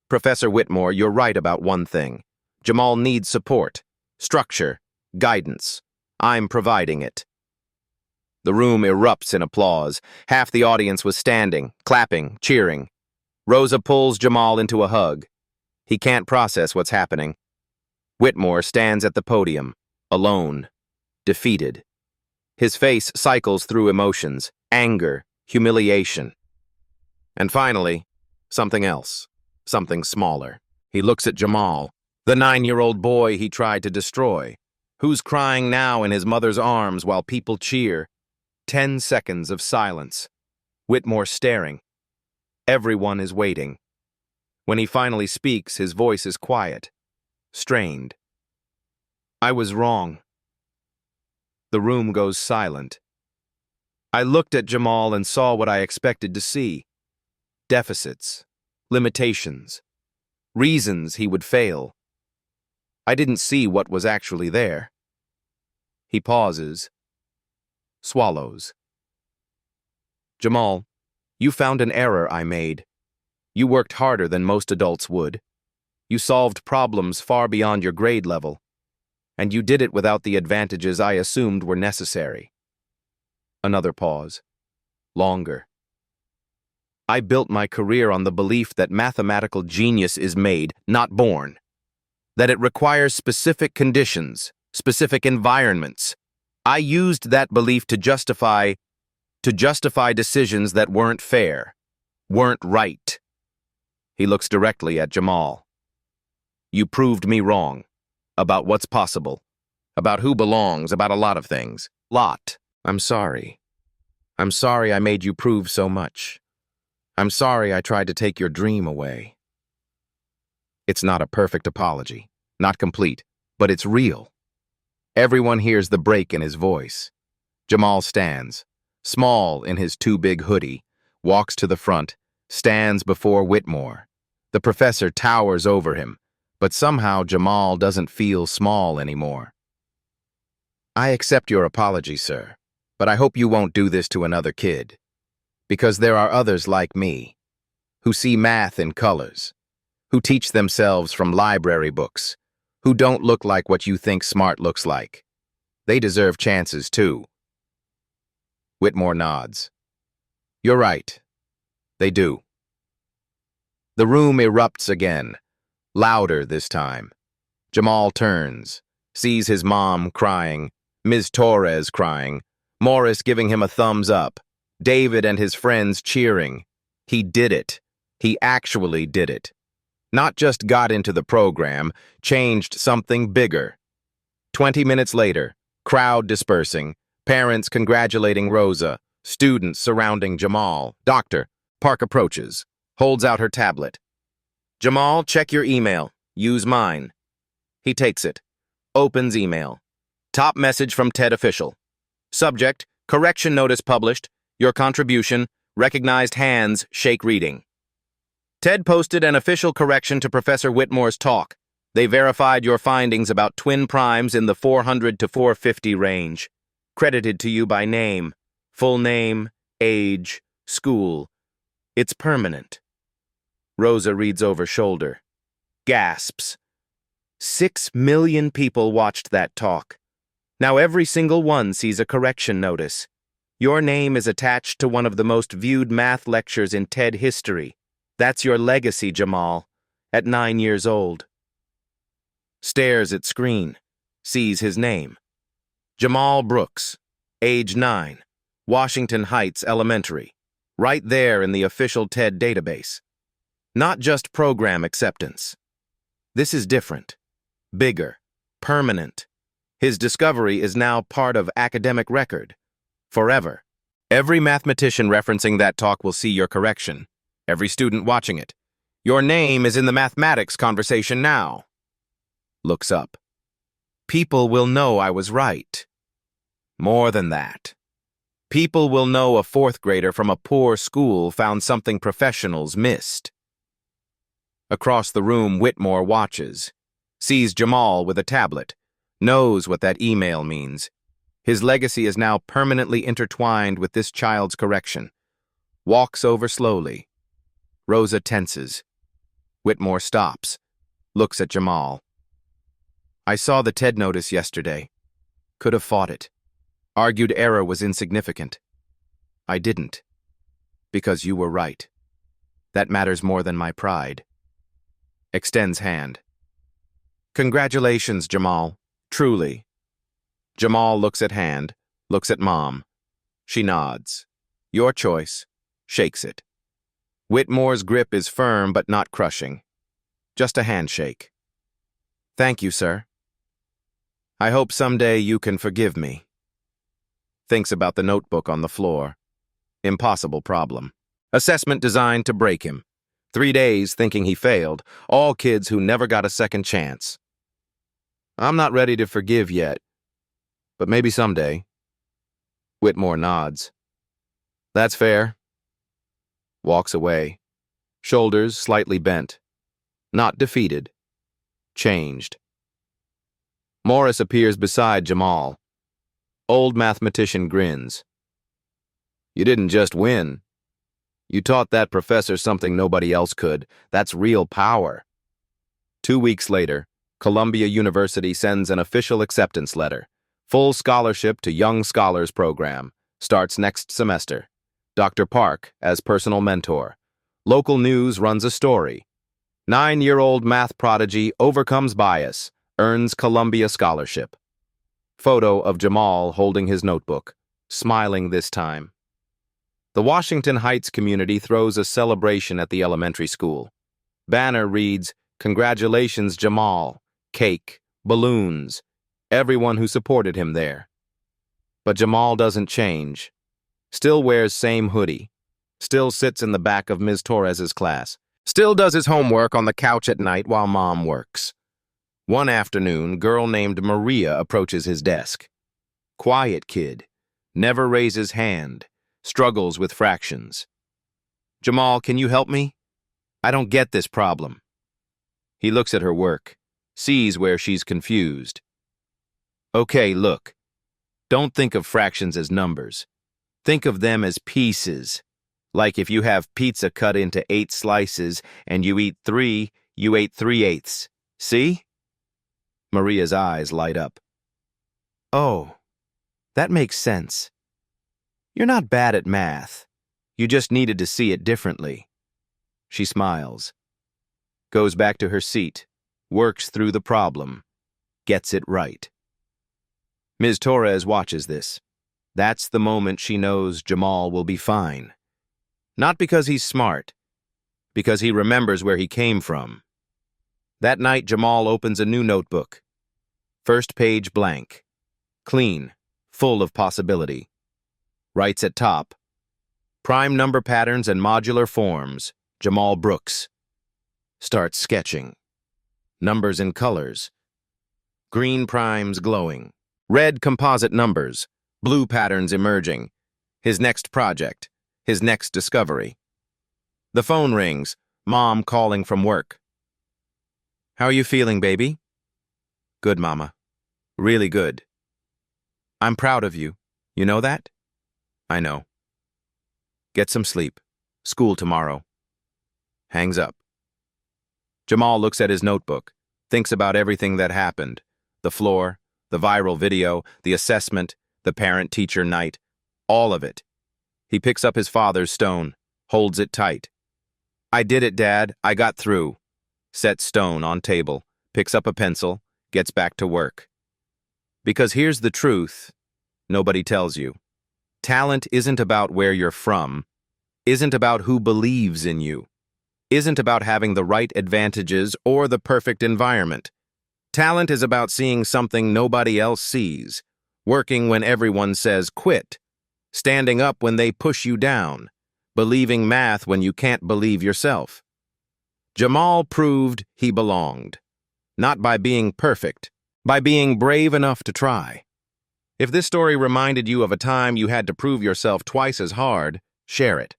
Professor Whitmore, you're right about one thing. Jamal needs support, structure, guidance. I'm providing it. The room erupts in applause. Half the audience was standing, clapping, cheering. Rosa pulls Jamal into a hug. He can't process what's happening. Whitmore stands at the podium, alone, defeated. His face cycles through emotions, anger, humiliation. And finally, something else, something smaller. He looks at Jamal, the 9-year-old boy he tried to destroy, who's crying now in his mother's arms while people cheer. 10 seconds of silence. Whitmore staring. Everyone is waiting. When he finally speaks, his voice is quiet, strained. I was wrong. The room goes silent. I looked at Jamal and saw what I expected to see. Deficits, limitations, reasons he would fail. I didn't see what was actually there. He pauses, swallows. Jamal, you found an error I made. You worked harder than most adults would. You solved problems far beyond your grade level. And you did it without the advantages I assumed were necessary. Another pause. Longer. I built my career on the belief that mathematical genius is made, not born. That it requires specific conditions, specific environments. I used that belief to justify decisions that weren't fair, weren't right. He looks directly at Jamal. You proved me wrong. About what's possible. About who belongs, about a lot of things. Lot. I'm sorry. I'm sorry I made you prove so much. I'm sorry I tried to take your dream away. It's not a perfect apology, not complete, but it's real. Everyone hears the break in his voice. Jamal stands, small in his too big hoodie, walks to the front, stands before Whitmore. The professor towers over him, but somehow Jamal doesn't feel small anymore. I accept your apology, sir, but I hope you won't do this to another kid. Because there are others like me, who see math in colors, who teach themselves from library books, who don't look like what you think smart looks like. They deserve chances, too. Whitmore nods. You're right. They do. The room erupts again, louder this time. Jamal turns, sees his mom crying, Ms. Torres crying, Morris giving him a thumbs up, David and his friends cheering. He did it. He actually did it. Not just got into the program, changed something bigger. 20 minutes later, crowd dispersing, parents congratulating Rosa, students surrounding Jamal. Doctor, Park approaches, holds out her tablet. Jamal, check your email. Use mine. He takes it. Opens email. Top message from TED official. Subject, correction notice published. Your contribution, recognized hands, shake reading. TED posted an official correction to Professor Whitmore's talk. They verified your findings about twin primes in the 400 to 450 range. Credited to you by name, full name, age, school. It's permanent. Rosa reads over shoulder. Gasps. 6 million people watched that talk. Now every single one sees a correction notice. Your name is attached to one of the most viewed math lectures in TED history. That's your legacy, Jamal, at 9 years old. Stares at screen, sees his name. Jamal Brooks, age 9, Washington Heights Elementary, right there in the official TED database. Not just program acceptance. This is different, bigger, permanent. His discovery is now part of academic record. Forever. Every mathematician referencing that talk will see your correction. Every student watching it. Your name is in the mathematics conversation now. Looks up. People will know I was right. More than that. People will know a 4th grader from a poor school found something professionals missed. Across the room, Whitmore watches. Sees Jamal with a tablet. Knows what that email means. His legacy is now permanently intertwined with this child's correction. Walks over slowly. Rosa tenses. Whitmore stops. Looks at Jamal. I saw the TED notice yesterday. Could have fought it. Argued error was insignificant. I didn't. Because you were right. That matters more than my pride. Extends hand. Congratulations, Jamal. Truly. Jamal looks at hand, looks at mom. She nods. Your choice. Shakes it. Whitmore's grip is firm but not crushing. Just a handshake. Thank you, sir. I hope someday you can forgive me. Thinks about the notebook on the floor. Impossible problem. Assessment designed to break him. 3 days thinking he failed. All kids who never got a second chance. I'm not ready to forgive yet. But maybe someday. Whitmore nods. That's fair. Walks away. Shoulders slightly bent. Not defeated. Changed. Morris appears beside Jamal. Old mathematician grins. You didn't just win. You taught that professor something nobody else could. That's real power. 2 weeks later, Columbia University sends an official acceptance letter. Full scholarship to Young Scholars Program. Starts next semester. Dr. Park as personal mentor. Local news runs a story. 9-year-old math prodigy overcomes bias, earns Columbia scholarship. Photo of Jamal holding his notebook, smiling this time. The Washington Heights community throws a celebration at the elementary school. Banner reads, "Congratulations, Jamal." Cake, balloons. Everyone who supported him there. But Jamal doesn't change. Still wears same hoodie. Still sits in the back of Ms. Torres's class. Still does his homework on the couch at night while mom works. One afternoon, girl named Maria approaches his desk. Quiet kid, never raises hand, struggles with fractions. Jamal, can you help me? I don't get this problem. He looks at her work, sees where she's confused. Okay, look. Don't think of fractions as numbers. Think of them as pieces. Like if you have pizza cut into 8 slices and you eat 3, you ate 3/8. See? Maria's eyes light up. Oh, that makes sense. You're not bad at math. You just needed to see it differently. She smiles. Goes back to her seat, works through the problem, gets it right. Ms. Torres watches this. That's the moment she knows Jamal will be fine. Not because he's smart, because he remembers where he came from. That night, Jamal opens a new notebook. First page blank. Clean, full of possibility. Writes at top, prime number patterns and modular forms, Jamal Brooks. Starts sketching. Numbers in colors. Green primes glowing. Red composite numbers. Blue patterns emerging. His next project. His next discovery. The phone rings. Mom calling from work. How are you feeling, baby? Good, Mama. Really good. I'm proud of you. You know that? I know. Get some sleep. School tomorrow. Hangs up. Jamal looks at his notebook, thinks about everything that happened. The floor, the viral video, the assessment, the parent-teacher night, all of it. He picks up his father's stone, holds it tight. I did it, Dad. I got through. Sets stone on table, picks up a pencil, gets back to work. Because here's the truth nobody tells you. Talent isn't about where you're from, isn't about who believes in you, isn't about having the right advantages or the perfect environment. Talent is about seeing something nobody else sees, working when everyone says quit, standing up when they push you down, believing math when you can't believe yourself. Jamal proved he belonged, not by being perfect, by being brave enough to try. If this story reminded you of a time you had to prove yourself twice as hard, share it.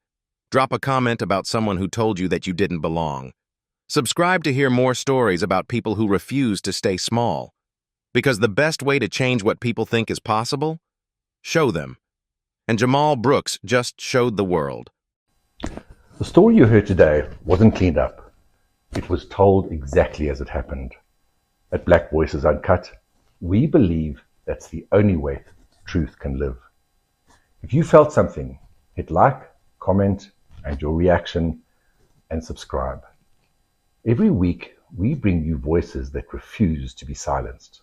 Drop a comment about someone who told you that you didn't belong. Subscribe to hear more stories about people who refuse to stay small. Because the best way to change what people think is possible? Show them. And Jamal Brooks just showed the world. The story you heard today wasn't cleaned up. It was told exactly as it happened. At Black Voices Uncut, we believe that's the only way truth can live. If you felt something, hit like, comment, and your reaction, and subscribe. Every week, we bring you voices that refuse to be silenced.